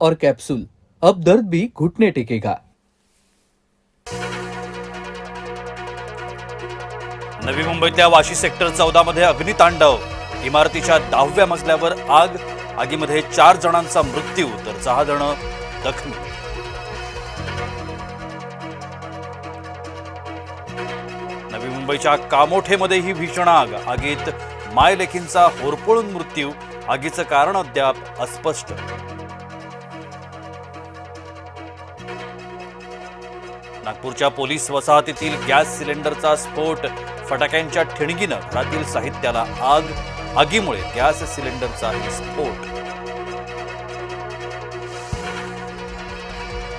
और कैप्सूल, अब दर्द भी घुटने टेकेगा। नवी मुंबईतल्या वाशी सेक्टर 14 मध्ये अग्नितांडव। इमारतीच्या 10व्या मजल्यावर आग। आगीमध्ये 4 जणांचा मृत्यू तर 6 जण जखमी। नवी मुंबईच्या कामोठेमध्ये ही भीषण आग। आगीत मायलेकींचा होरपळून मृत्यू। आगीचं कारण अद्याप अस्पष्ट। नागपूरच्या पोलीस वसाहतीतील गॅस सिलेंडरचा स्फोट। फटाक्यांच्या ठिणगीनं घरातील साहित्याला आग। आगीमुळे गॅस सिलेंडरचा स्फोट।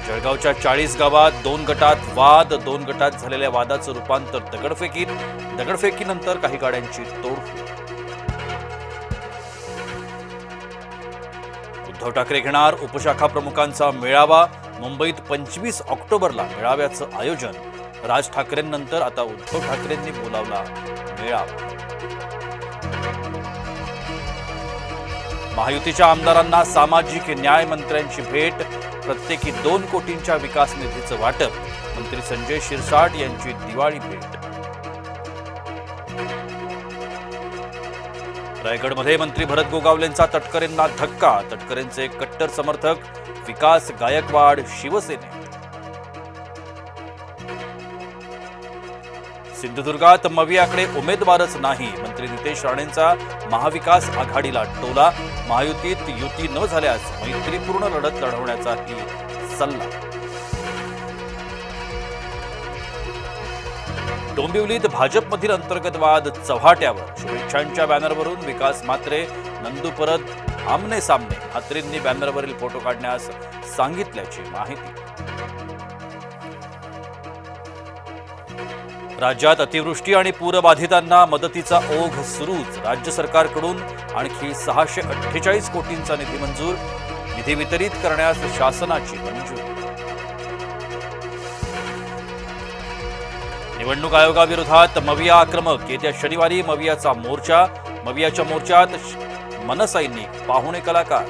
जळगावच्या 40 गावात 2 गटात वाद। 2 गटात झालेल्या वादाचं रूपांतर दगडफेकीत। दगडफेकीनंतर काही गाड्यांची तोडफोड। उद्धव ठाकरे घेणार उपशाखा प्रमुखांचा मेळावा। मुंबईत 25 ऑक्टोबरला मेळाव्याचं आयोजन। राज ठाकरेंनंतर आता उद्धव ठाकरेंनी बोलावला मेळावा। महायुतीच्या आमदारांना सामाजिक न्याय मंत्र्यांची भेट। प्रत्येकी 2 कोटींच्या विकास निधीचं वाटप। मंत्री संजय शिरसाट यांची दिवाळी भेट। रायगडमध्ये मंत्री भरत गोगावलेंचा तटकरेंना धक्का। तटकरेंचे कट्टर समर्थक विकास गायकवाड शिवसेनेत। सिंधुदुर्गात मवियाकडे उमेदवारच नाही। मंत्री नितेश राणेंचा महाविकास आघाडीला टोला। महायुतीत युती न झाल्यास मैत्रीपूर्ण लढत लढवण्याचाही सल्ला। डोंबिवलीत भाजपमधील अंतर्गत वाद चव्हाट्यावर। शुभेच्छांच्या बॅनरवरून विकास म्हात्रे नंदू परत आमने सामने। म्हात्रेंनी बॅनरवरील फोटो काढण्यास सांगितल्याची माहिती। राज्यात अतिवृष्टी आणि पूरबाधितांना मदतीचा ओघ सुरूच। राज्य सरकारकडून आणखी 648 कोटींचा निधी मंजूर। निधी वितरित करण्यास शासनाची मंजुरी। निवडणूक आयोगाविरोधात मविया आक्रमक। येत्या शनिवारी मवियाचा मोर्चा। मवियाच्या मोर्चात मनसैनिक, पाहुणे कलाकार।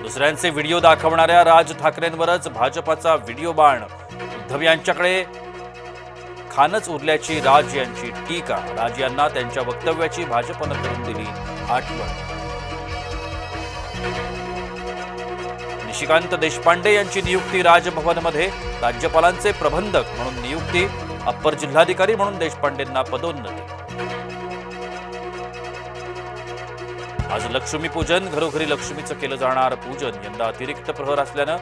दुसऱ्यांचे व्हिडिओ दाखवणाऱ्या राज ठाकरेंवरच भाजपाचा व्हिडिओ बाण। उद्धव यांच्याकडे खानच उरल्याची राज यांची टीका। राज यांना त्यांच्या वक्तव्याची भाजपनं करून दिली आठवण। निशिकांत देशपांडे यांची नियुक्ती राजभवनमध्ये। राज्यपालांचे प्रबंधक म्हणून नियुक्ती। अप्पर जिल्हाधिकारी म्हणून देशपांडेंना पदोन्नती। आज लक्ष्मीपूजन। घरोघरी लक्ष्मीचं केलं जाणार पूजन। यंदा अतिरिक्त प्रहर असल्यानं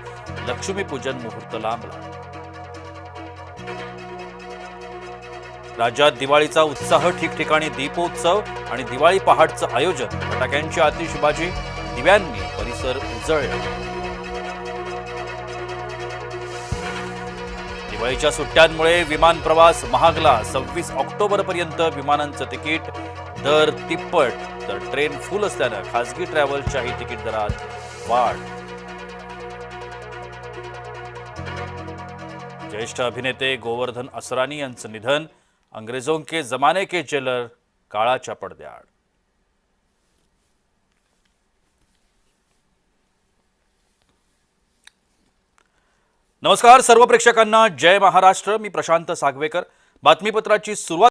लक्ष्मीपूजन मुहूर्त लांबला। राज्यात दिवाळीचा उत्साह। ठिकठिकाणी दीपोत्सव आणि दिवाळी पहाटचं आयोजन। फटाक्यांची आतिषबाजी, दिव्यांनी परिसर उजळला। दिवाळीच्या सुट्ट्यांमुळे विमान प्रवास महागला। 26 ऑक्टोबरपर्यंत विमानांचं तिकीट दर तिप्पट, तर ट्रेन फुल असल्यानं खासगी ट्रॅव्हल्सच्याही तिकीट दरात वाढ। ज्येष्ठ अभिनेते गोवर्धन असरानी यांचं निधन। अंग्रेजों के जमाने के जेलर काळाच्या पडद्याआड। नमस्कार सर्व प्रेक्षकांना, जय महाराष्ट्र। मी प्रशांत सागवेकर। बातमीपत्राची सुरुवात